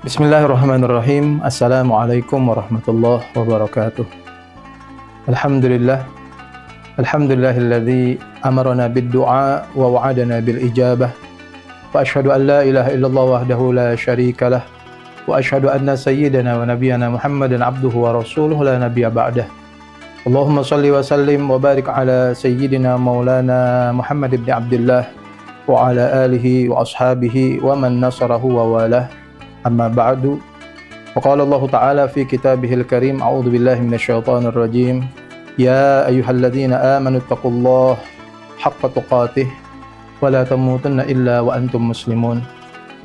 Bismillahirrahmanirrahim. Assalamualaikum warahmatullahi wabarakatuh. Alhamdulillah. Alhamdulillahilladzi amarna bid-du'a wa wa'adana bil ijabah. Wa asyhadu an la ilaha illallah wahdahu la syarikalah. Wa asyhadu anna sayyidana wa nabiyyana Muhammadan abduhu wa rasuluhu la nabiyya ba'dah. Allahumma shalli wa sallim wa barik ala sayyidina maulana Muhammad ibn Abdullah wa ala alihi wa ashabihi wa man nasarahu wa walah. Amma ba'du. Wa qala Allah Ta'ala fi kitabihil karim, a'udzu billahi minasyaitonir rajim. Ya ayyuhalladzina amanu taqullaha haqqa tuqatih wa la tamutunna illa wa antum muslimun.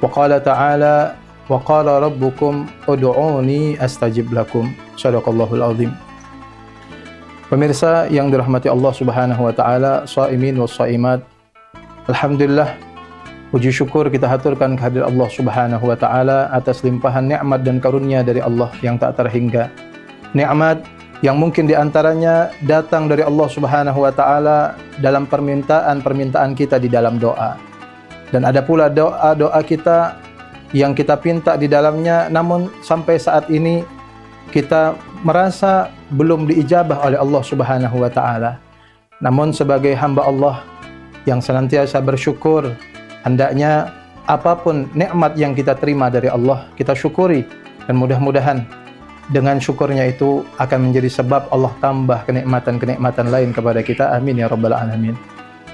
Wa qala ta'ala wa qala rabbukum ud'uni astajib lakum. Shadaqallahul azim. Pemirsa yang dirahmati Allah Subhanahu wa taala, shaimin was shaimat. Alhamdulillah, puji syukur kita haturkan kehadirat Allah Subhanahu wa taala atas limpahan nikmat dan karunia dari Allah yang tak terhingga. Nikmat yang mungkin diantaranya datang dari Allah Subhanahu wa taala dalam permintaan kita di dalam doa. Dan ada pula doa kita yang kita pinta di dalamnya, namun sampai saat ini kita merasa belum diijabah oleh Allah Subhanahu wa taala. Namun sebagai hamba Allah yang senantiasa bersyukur, hendaknya apapun nikmat yang kita terima dari Allah, kita syukuri, dan mudah-mudahan dengan syukurnya itu akan menjadi sebab Allah tambah kenikmatan-kenikmatan lain kepada kita. Amin ya rabbal alamin.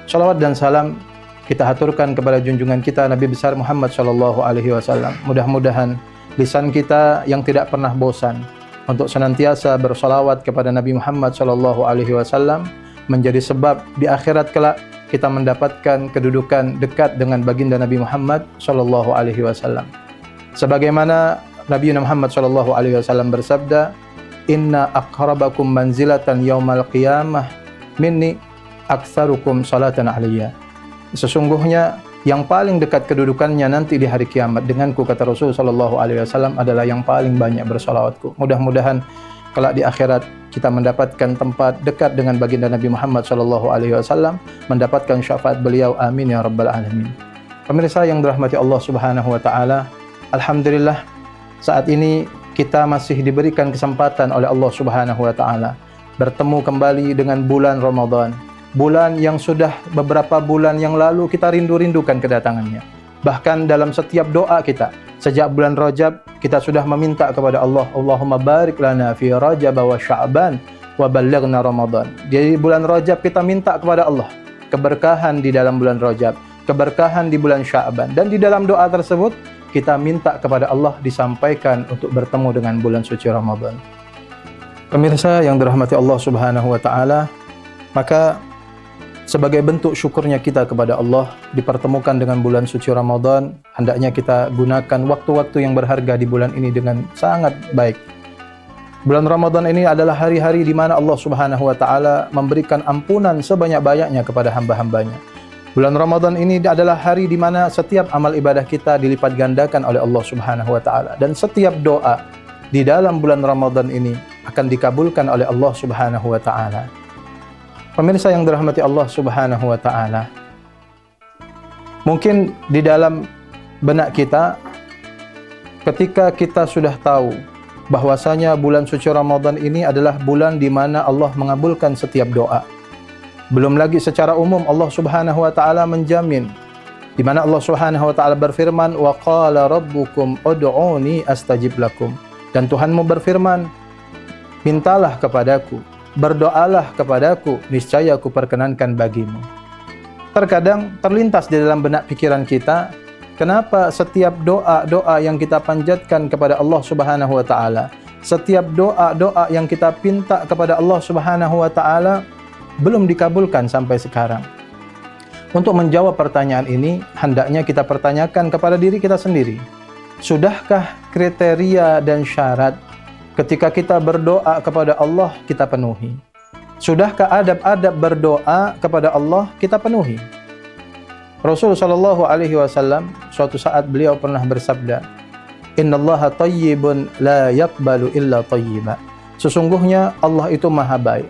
Shalawat dan salam kita haturkan kepada junjungan kita Nabi besar Muhammad sallallahu alaihi wasallam. Mudah-mudahan lisan kita yang tidak pernah bosan untuk senantiasa bersalawat kepada Nabi Muhammad sallallahu alaihi wasallam menjadi sebab di akhirat kelak kita mendapatkan kedudukan dekat dengan baginda Nabi Muhammad sallallahu alaihi wasallam. Sebagaimana Nabi Muhammad sallallahu alaihi wasallam bersabda, "Inna aqrabakum manzilatan yaumal qiyamah minni aktsarukum salatan alayya." Sesungguhnya yang paling dekat kedudukannya nanti di hari kiamat denganku, kata Rasul sallallahu alaihi wasallam, adalah yang paling banyak bersalawatku. Mudah-mudahan kelak di akhirat kita mendapatkan tempat dekat dengan baginda Nabi Muhammad sallallahu alaihi wasallam, mendapatkan syafaat beliau. Amin ya rabbal alamin. Pemirsa yang dirahmati Allah Subhanahu wa taala, alhamdulillah saat ini kita masih diberikan kesempatan oleh Allah Subhanahu wa taala bertemu kembali dengan bulan Ramadan. Bulan yang sudah beberapa bulan yang lalu kita rindu-rindukan kedatangannya. Bahkan dalam setiap doa kita sejak bulan Rajab, kita sudah meminta kepada Allah, Allahumma barik lana fi Rajab wa Sya'ban wa ballighna Ramadan. Di bulan Rajab kita minta kepada Allah keberkahan di dalam bulan Rajab, keberkahan di bulan Sya'ban, dan di dalam doa tersebut kita minta kepada Allah disampaikan untuk bertemu dengan bulan suci Ramadan. Pemirsa yang dirahmati Allah Subhanahu wa taala, maka sebagai bentuk syukurnya kita kepada Allah dipertemukan dengan bulan suci Ramadan, hendaknya kita gunakan waktu-waktu yang berharga di bulan ini dengan sangat baik. Bulan Ramadan ini adalah hari-hari di mana Allah Subhanahu wa taala memberikan ampunan sebanyak-banyaknya kepada hamba-hambanya. Bulan Ramadan ini adalah hari di mana setiap amal ibadah kita dilipat gandakan oleh Allah Subhanahu wa taala, dan setiap doa di dalam bulan Ramadan ini akan dikabulkan oleh Allah Subhanahu wa taala. Pemirsa yang dirahmati Allah Subhanahu wa taala, mungkin di dalam benak kita ketika kita sudah tahu bahwasanya bulan suci Ramadan ini adalah bulan di mana Allah mengabulkan setiap doa. Belum lagi secara umum Allah Subhanahu wa taala menjamin di mana Allah Subhanahu wa taala berfirman, "Wa qala rabbukum ud'uni astajib lakum." Dan Tuhanmu berfirman, "Mintalah kepadaku, berdoalah kepadaku, niscaya aku perkenankan bagimu." Terkadang terlintas di dalam benak pikiran kita, kenapa setiap doa-doa yang kita panjatkan kepada Allah Subhanahu wa taala, setiap doa-doa yang kita pinta kepada Allah Subhanahu wa taala belum dikabulkan sampai sekarang? Untuk menjawab pertanyaan ini, hendaknya kita pertanyakan kepada diri kita sendiri. Sudahkah kriteria dan syarat ketika kita berdoa kepada Allah kita penuhi? Sudahkah adab-adab berdoa kepada Allah kita penuhi? Rasul sallallahu alaihi wasallam suatu saat beliau pernah bersabda, "Innallaha thayyibun la yaqbalu illa thayyiba." Sesungguhnya Allah itu maha baik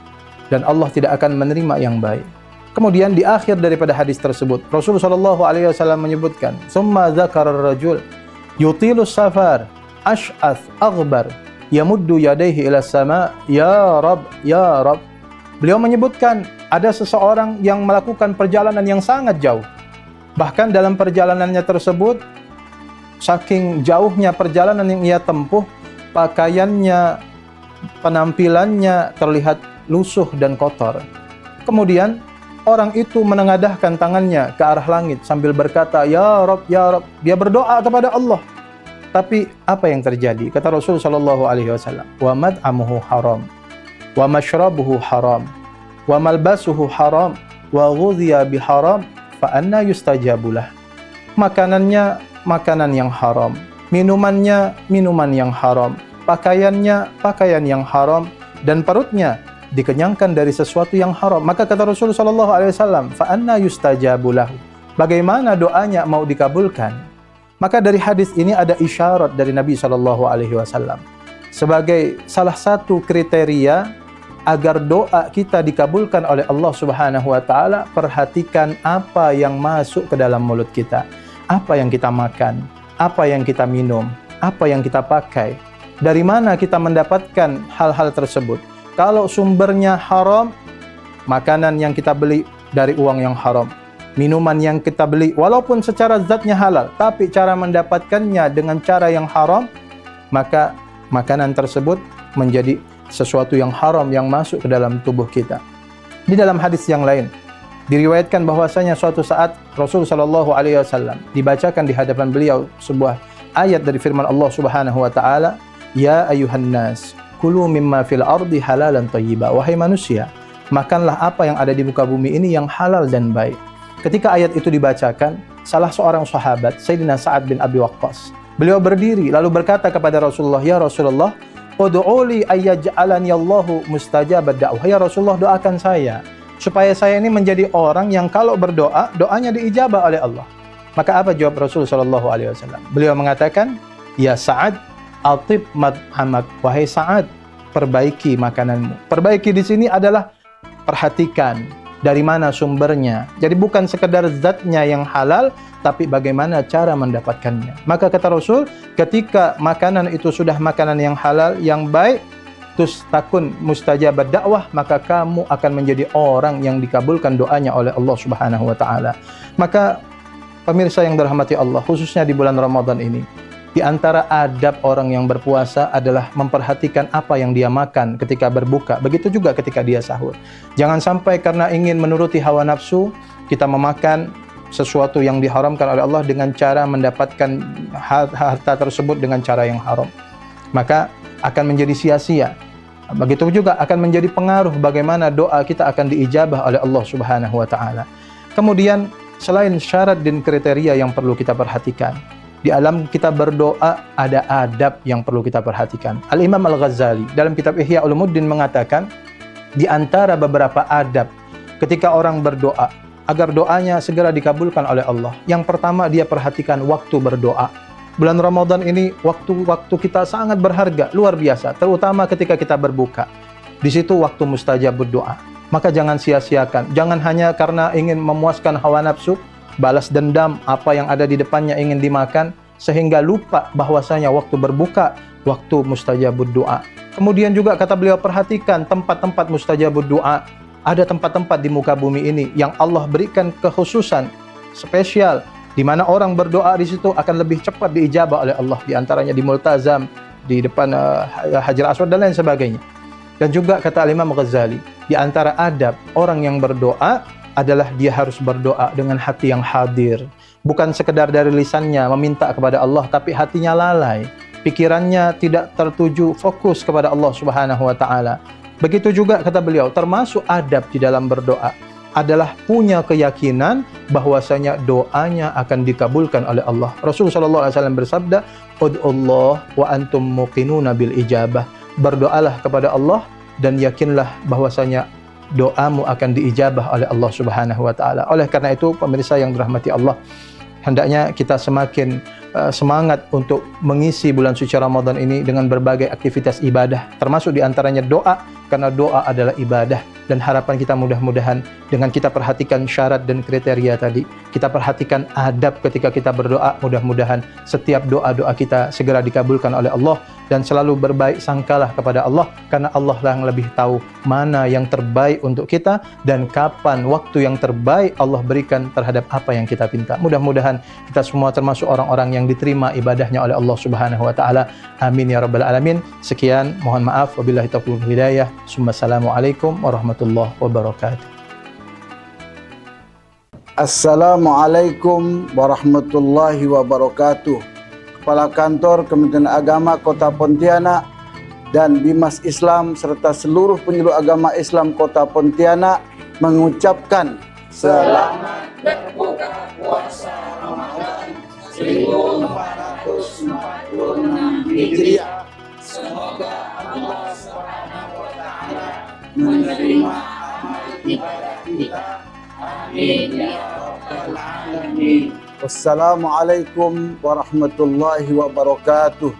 dan Allah tidak akan menerima yang baik. Kemudian di akhir daripada hadis tersebut, Rasulullah SAW menyebutkan, "Tsumma dzakara ar-rajul yutilus safar ash'ath aghbar yamuddu yadayhi ila sama, ya Rabb, ya Rabb. Beliau menyebutkan ada seseorang yang melakukan perjalanan yang sangat jauh. Bahkan dalam perjalanannya tersebut, saking jauhnya perjalanan yang ia tempuh, pakaiannya, penampilannya terlihat lusuh dan kotor. Kemudian orang itu menengadahkan tangannya ke arah langit sambil berkata, ya Rabb, ya Rabb. Dia berdoa kepada Allah. Tapi apa yang terjadi? Kata Rasul sallallahu alaihi wasallam, wa mad'amuhu haram, wa mashrabuhu haram, wa malbasuhu haram, wa ghudhiya biharam, fa anna yustajabulah. Makanannya makanan yang haram, minumannya minuman yang haram, pakaiannya pakaian yang haram, dan perutnya dikenyangkan dari sesuatu yang haram. Maka kata Rasul sallallahu alaihi wasallam, fa anna yustajabulah. Bagaimana doanya mau dikabulkan? Maka dari hadis ini ada isyarat dari Nabi sallallahu alaihi wasallam sebagai salah satu kriteria agar doa kita dikabulkan oleh Allah Subhanahu wa taala. Perhatikan apa yang masuk ke dalam mulut kita, apa yang kita makan, apa yang kita minum, apa yang kita pakai, dari mana kita mendapatkan hal-hal tersebut. Kalau sumbernya haram, makanan yang kita beli dari uang yang haram, minuman yang kita beli walaupun secara zatnya halal, tapi cara mendapatkannya dengan cara yang haram, maka makanan tersebut menjadi sesuatu yang haram yang masuk ke dalam tubuh kita. Di dalam hadis yang lain diriwayatkan bahwasanya suatu saat Rasul sallallahu alaihi wasallam dibacakan di hadapan beliau sebuah ayat dari firman Allah Subhanahu wa taala, ya ayuhan nas kulu mimma fil ardi halalan thayyiba. Wahai manusia, makanlah apa yang ada di muka bumi ini yang halal dan baik. Ketika ayat itu dibacakan, salah seorang sahabat, Sayyidina Sa'ad bin Abi Waqqas, beliau berdiri lalu berkata kepada Rasulullah, ya Rasulullah, ud'uli ayyaj'alani Allahu mustajabad da'wah. Ya Rasulullah, doakan saya supaya saya ini menjadi orang yang kalau berdoa, doanya diijabah oleh Allah. Maka apa jawab Rasul sallallahu alaihi wasallam? Beliau mengatakan, ya Sa'ad, atib madhamak. Wahai Sa'ad, perbaiki makananmu. Perbaiki di sini adalah perhatikan dari mana sumbernya. Jadi bukan sekedar zatnya yang halal, tapi bagaimana cara mendapatkannya. Maka kata Rasul, ketika makanan itu sudah makanan yang halal, yang baik, terus takun mustajabat dakwah, maka kamu akan menjadi orang yang dikabulkan doanya oleh Allah Subhanahu wa taala. Maka pemirsa yang dirahmati Allah, khususnya di bulan Ramadan ini, di antara adab orang yang berpuasa adalah memperhatikan apa yang dia makan ketika berbuka. Begitu juga ketika dia sahur. Jangan sampai karena ingin menuruti hawa nafsu, kita memakan sesuatu yang diharamkan oleh Allah dengan cara mendapatkan harta tersebut dengan cara yang haram. Maka akan menjadi sia-sia. Begitu juga akan menjadi pengaruh bagaimana doa kita akan diijabah oleh Allah Subhanahu wa taala. Kemudian selain syarat dan kriteria yang perlu kita perhatikan, di dalam kita berdoa ada adab yang perlu kita perhatikan. Al-Imam Al-Ghazali dalam kitab Ihya Ulumuddin mengatakan, di antara beberapa adab ketika orang berdoa agar doanya segera dikabulkan oleh Allah, yang pertama dia perhatikan waktu berdoa. Bulan Ramadan ini waktu kita sangat berharga, luar biasa, terutama ketika kita berbuka. Di situ waktu mustajab berdoa. Maka jangan sia-siakan. Jangan hanya karena ingin memuaskan hawa nafsu, balas dendam apa yang ada di depannya ingin dimakan, sehingga lupa bahwasanya waktu berbuka, waktu mustajabud doa. Kemudian juga kata beliau, perhatikan tempat-tempat mustajabud doa. Ada tempat-tempat di muka bumi ini yang Allah berikan kekhususan spesial, di mana orang berdoa di situ akan lebih cepat diijabah oleh Allah. Di antaranya di Multazam, di depan Hajar Aswad dan lain sebagainya. Dan juga kata Imam Ghazali, di antara adab orang yang berdoa adalah dia harus berdoa dengan hati yang hadir. Bukan sekedar dari lisannya meminta kepada Allah, tapi hatinya lalai. Pikirannya tidak tertuju fokus kepada Allah Subhanahu wa taala. Begitu juga kata beliau, termasuk adab di dalam berdoa adalah punya keyakinan bahwasanya doanya akan dikabulkan oleh Allah. Rasulullah sallallahu alaihi wasallam bersabda, "Ud'ullah wa antum muqinuna bil ijabah." Berdoalah kepada Allah dan yakinlah bahwasanya doamu akan diijabah oleh Allah Subhanahu wa taala. Oleh karena itu, pemirsa yang dirahmati Allah, hendaknya kita semakin semangat untuk mengisi bulan suci Ramadan ini dengan berbagai aktivitas ibadah, termasuk diantaranya doa, karena doa adalah ibadah. Dan harapan kita mudah-mudahan dengan kita perhatikan syarat dan kriteria tadi, kita perhatikan adab ketika kita berdoa, mudah-mudahan setiap doa-doa kita segera dikabulkan oleh Allah, dan selalu berbaik sangkalah kepada Allah, karena Allah lah yang lebih tahu mana yang terbaik untuk kita dan kapan waktu yang terbaik Allah berikan terhadap apa yang kita minta. Mudah-mudahan kita semua termasuk orang-orang yang diterima ibadahnya oleh Allah Subhanahu wa taala. Amin ya rabbal alamin. Sekian, mohon maaf, wabillahi taufiq wal hidayah. Assalamualaikum warahmatullahi wabarakatuh. Assalamualaikum warahmatullahi wabarakatuh. Kepala Kantor Kementerian Agama Kota Pontianak dan Bimas Islam serta seluruh penyuluh agama Islam Kota Pontianak mengucapkan selamat berbuka puasa Ramadan 1446 Hijriah. Semoga Allah Subhanahu wa taala menerima amal ibadah kita. Amin ya rabbal alamin. Wassalamualaikum warahmatullahi wabarakatuh.